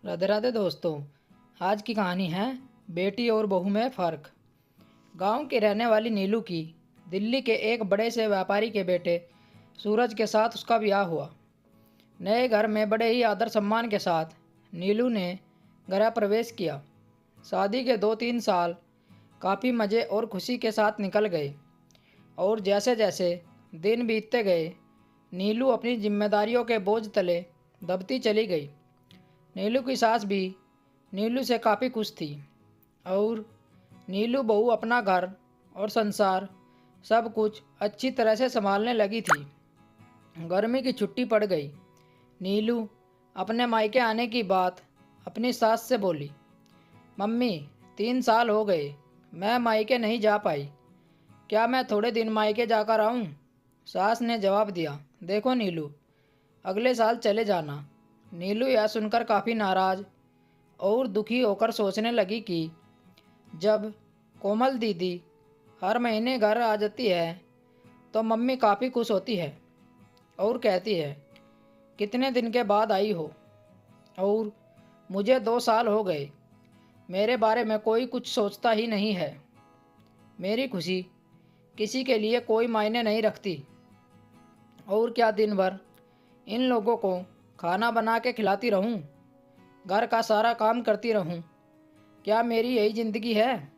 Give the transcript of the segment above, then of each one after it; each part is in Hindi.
राधे राधे दोस्तों। आज की कहानी है बेटी और बहू में फ़र्क। गांव की रहने वाली नीलू की दिल्ली के एक बड़े से व्यापारी के बेटे सूरज के साथ उसका ब्याह हुआ। नए घर में बड़े ही आदर सम्मान के साथ नीलू ने गृह प्रवेश किया। शादी के 2-3 साल काफ़ी मज़े और खुशी के साथ निकल गए और जैसे जैसे दिन बीतते गए नीलू अपनी जिम्मेदारियों के बोझ तले दबती चली गई। नीलू की सास भी नीलू से काफ़ी खुश थी और नीलू बहू अपना घर और संसार सब कुछ अच्छी तरह से संभालने लगी थी। गर्मी की छुट्टी पड़ गई। नीलू अपने मायके आने की बात अपनी सास से बोली। मम्मी, 3 साल हो गए मैं मायके नहीं जा पाई, क्या मैं थोड़े दिन मायके जाकर आऊँ? सास ने जवाब दिया, देखो नीलू, अगले साल चले जाना। नीलू यह सुनकर काफ़ी नाराज़ और दुखी होकर सोचने लगी कि जब कोमल दीदी हर महीने घर आ जाती है तो मम्मी काफ़ी खुश होती है और कहती है कितने दिन के बाद आई हो, और मुझे 2 साल हो गए, मेरे बारे में कोई कुछ सोचता ही नहीं है। मेरी खुशी किसी के लिए कोई मायने नहीं रखती, और क्या दिन भर इन लोगों को खाना बना के खिलाती रहूं, घर का सारा काम करती रहूं, क्या मेरी यही ज़िंदगी है?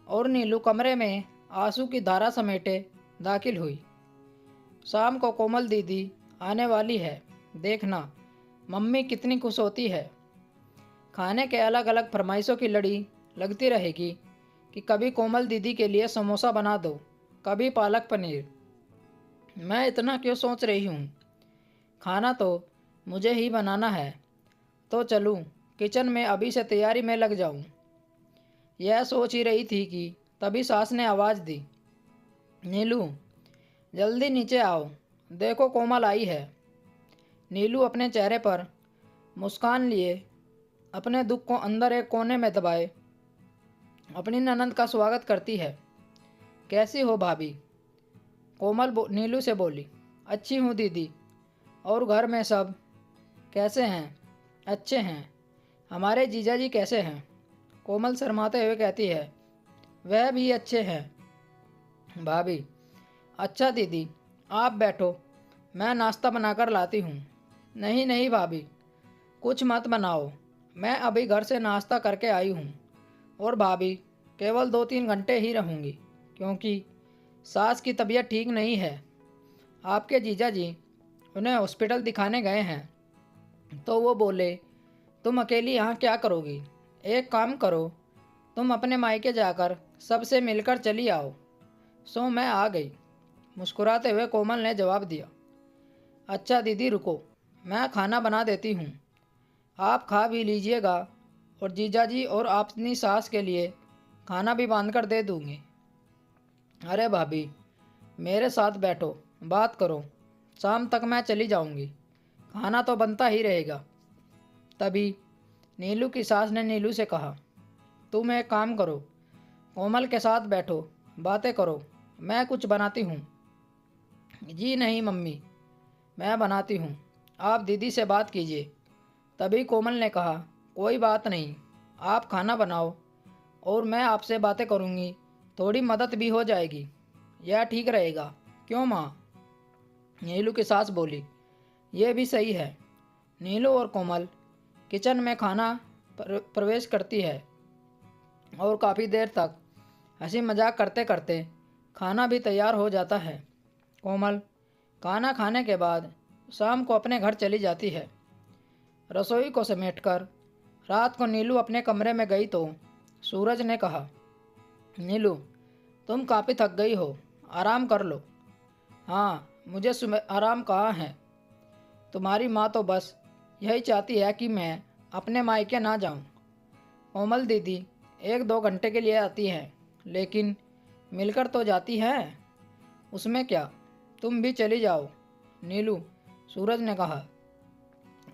और नीलू कमरे में आंसू की धारा समेटे दाखिल हुई। शाम को कोमल दीदी आने वाली है, देखना मम्मी कितनी खुश होती है। खाने के अलग अलग फरमाइशों की लड़ी लगती रहेगी कि कभी कोमल दीदी के लिए समोसा बना दो, कभी पालक पनीर। मैं इतना क्यों सोच रही हूँ, खाना तो मुझे ही बनाना है, तो चलूँ किचन में अभी से तैयारी में लग जाऊँ। यह सोच ही रही थी कि तभी सास ने आवाज़ दी, नीलू जल्दी नीचे आओ, देखो कोमल आई है। नीलू अपने चेहरे पर मुस्कान लिए अपने दुख को अंदर एक कोने में दबाए अपनी ननद का स्वागत करती है। कैसी हो भाभी? कोमल नीलू से बोली। अच्छी हूँ दीदी, और घर में सब कैसे हैं? अच्छे हैं। हमारे जीजा जी कैसे हैं? कोमल शर्माते हुए कहती है, वह भी अच्छे हैं भाभी। अच्छा दीदी, आप बैठो, मैं नाश्ता बनाकर लाती हूँ। नहीं नहीं भाभी, कुछ मत बनाओ, मैं अभी घर से नाश्ता करके आई हूँ, और भाभी केवल 2-3 घंटे ही रहूँगी, क्योंकि सास की तबीयत ठीक नहीं है। आपके जीजा जी उन्हें हॉस्पिटल दिखाने गए हैं, तो वो बोले तुम अकेली यहाँ क्या करोगी? एक काम करो, तुम अपने मायके जाकर सबसे मिलकर चली आओ। सो मैं आ गई, मुस्कुराते हुए कोमल ने जवाब दिया। अच्छा दीदी रुको, मैं खाना बना देती हूँ, आप खा भी लीजिएगा, और जीजा जी और अपनी सास के लिए खाना भी बांध कर दे दूँगी। अरे भाभी, मेरे साथ बैठो, बात करो, शाम तक मैं चली जाऊँगी, खाना तो बनता ही रहेगा। तभी नीलू की सास ने नीलू से कहा, तुम एक काम करो, कोमल के साथ बैठो, बातें करो, मैं कुछ बनाती हूँ। जी नहीं मम्मी, मैं बनाती हूँ, आप दीदी से बात कीजिए। तभी कोमल ने कहा, कोई बात नहीं, आप खाना बनाओ और मैं आपसे बातें करूँगी, थोड़ी मदद भी हो जाएगी, यह ठीक रहेगा, क्यों माँ? नीलू की सास बोली। यह भी सही है। नीलू और कोमल किचन में खाना प्रवेश करती है और काफ़ी देर तक हंसी मजाक करते करते खाना भी तैयार हो जाता है। कोमल खाना खाने के बाद शाम को अपने घर चली जाती है। रसोई को समेटकर रात को नीलू अपने कमरे में गई तो सूरज ने कहा, नीलू तुम काफ़ी थक गई हो, आराम कर लो। हाँ, मुझे आराम कहाँ है, तुम्हारी माँ तो बस यही चाहती है कि मैं अपने मायके ना जाऊँ। कोमल दीदी 1-2 घंटे के लिए आती है, लेकिन मिलकर तो जाती है, उसमें क्या, तुम भी चली जाओ नीलू, सूरज ने कहा।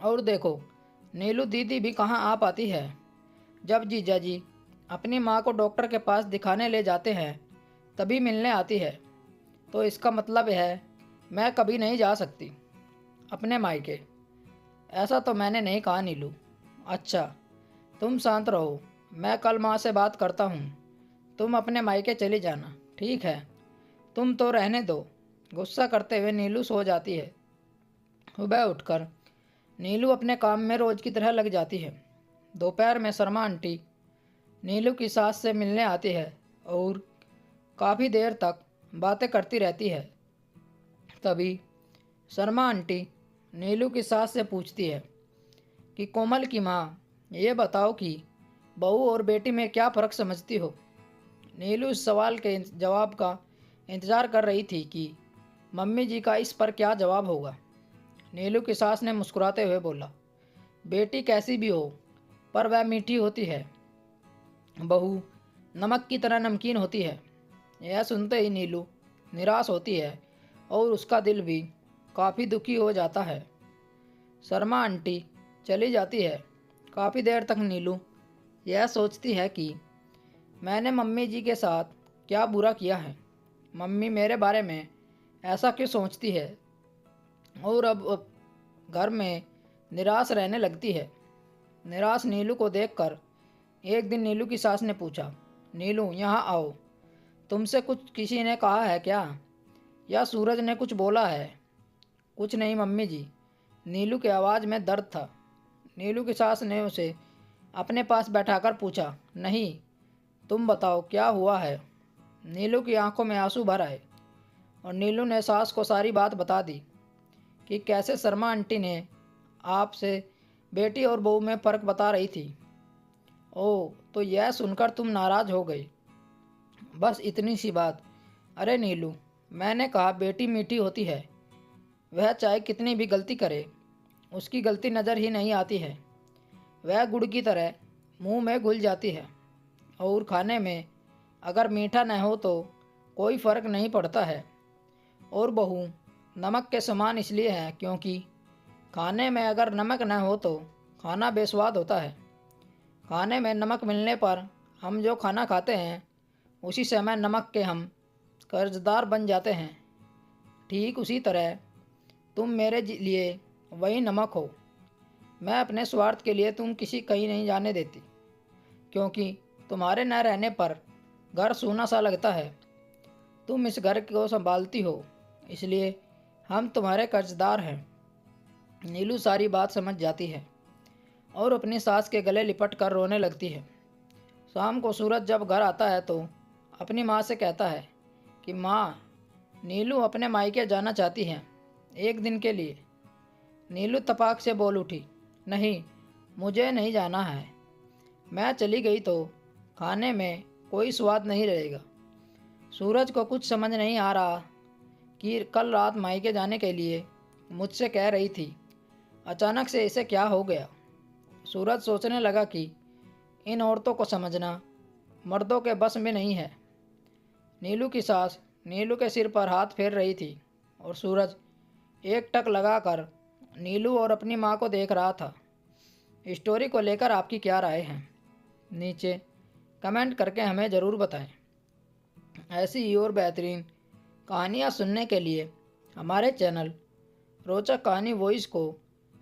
और देखो, नीलू दीदी भी कहाँ आ पाती है, जब जीजा जी अपनी माँ को डॉक्टर के पास दिखाने ले जाते हैं तभी मिलने आती है, तो इसका मतलब है मैं कभी नहीं जा सकती अपने मायके। ऐसा तो मैंने नहीं कहा नीलू, अच्छा, तुम शांत रहो, मैं कल माँ से बात करता हूँ। तुम अपने मायके चली जाना, ठीक है? तुम तो रहने दो। गुस्सा करते हुए नीलू सो जाती है। सुबह उठकर नीलू अपने काम में रोज की तरह लग जाती है। दोपहर में शर्मा आंटी नीलू की सास से मिलने आती है और काफ़ी देर तक बातें करती रहती है। तभी शर्मा आंटी नीलू की सास से पूछती है कि कोमल की माँ, ये बताओ कि बहू और बेटी में क्या फ़र्क समझती हो? नीलू इस सवाल के जवाब का इंतज़ार कर रही थी कि मम्मी जी का इस पर क्या जवाब होगा। नीलू की सास ने मुस्कुराते हुए बोला, बेटी कैसी भी हो पर वह मीठी होती है, बहू नमक की तरह नमकीन होती है। यह सुनते ही नीलू निराश होती है और उसका दिल भी काफ़ी दुखी हो जाता है। शर्मा आंटी चली जाती है। काफ़ी देर तक नीलू यह सोचती है कि मैंने मम्मी जी के साथ क्या बुरा किया है, मम्मी मेरे बारे में ऐसा क्यों सोचती है। और अब घर में निराश रहने लगती है। निराश नीलू को देखकर एक दिन नीलू की सास ने पूछा, नीलू यहाँ आओ, तुमसे कुछ किसी ने कहा है क्या, या सूरज ने कुछ बोला है? कुछ नहीं मम्मी जी। नीलू की आवाज़ में दर्द था। नीलू की सास ने उसे अपने पास बैठाकर पूछा, नहीं, तुम बताओ क्या हुआ है। नीलू की आंखों में आंसू भर आए और नीलू ने सास को सारी बात बता दी कि कैसे शर्मा आंटी ने आपसे बेटी और बहू में फ़र्क बता रही थी। ओह, तो यह सुनकर तुम नाराज़ हो गई? बस इतनी सी बात। अरे नीलू, मैंने कहा बेटी मीठी होती है। वह चाहे कितनी भी गलती करे, उसकी गलती नज़र ही नहीं आती है। वह गुड़ की तरह मुंह में घुल जाती है और खाने में अगर मीठा न हो तो कोई फ़र्क नहीं पड़ता है। और बहू नमक के समान इसलिए है क्योंकि खाने में अगर नमक न हो तो खाना बेस्वाद होता है। खाने में नमक मिलने पर हम जो खाना खाते हैं उसी समय नमक के हम कर्जदार बन जाते हैं। ठीक उसी तरह तुम मेरे लिए वही नमक हो। मैं अपने स्वार्थ के लिए तुम किसी कहीं नहीं जाने देती, क्योंकि तुम्हारे न रहने पर घर सूना सा लगता है। तुम इस घर को संभालती हो, इसलिए हम तुम्हारे कर्जदार हैं। नीलू सारी बात समझ जाती है और अपनी सास के गले लिपट कर रोने लगती है। शाम को सूरज जब घर आता है तो अपनी माँ से कहता है कि माँ, नीलू अपने मायके जाना चाहती हैं, एक दिन के लिए। नीलू तपाक से बोल उठी, नहीं, मुझे नहीं जाना है। मैं चली गई तो खाने में कोई स्वाद नहीं रहेगा। सूरज को कुछ समझ नहीं आ रहा कि कल रात मायके जाने के लिए मुझसे कह रही थी, अचानक से इसे क्या हो गया। सूरज सोचने लगा कि इन औरतों को समझना मर्दों के बस में नहीं है। नीलू की सास नीलू के सिर पर हाथ फेर रही थी और सूरज एक टक लगाकर नीलू और अपनी माँ को देख रहा था। स्टोरी को लेकर आपकी क्या राय है, नीचे कमेंट करके हमें ज़रूर बताएं। ऐसी ही और बेहतरीन कहानियाँ सुनने के लिए हमारे चैनल रोचक कहानी वॉइस को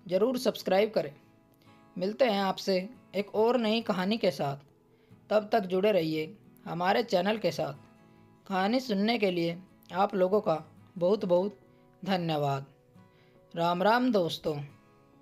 ज़रूर सब्सक्राइब करें। मिलते हैं आपसे एक और नई कहानी के साथ। तब तक जुड़े रहिए हमारे चैनल के साथ। कहानी सुनने के लिए आप लोगों का बहुत बहुत धन्यवाद। राम राम दोस्तों।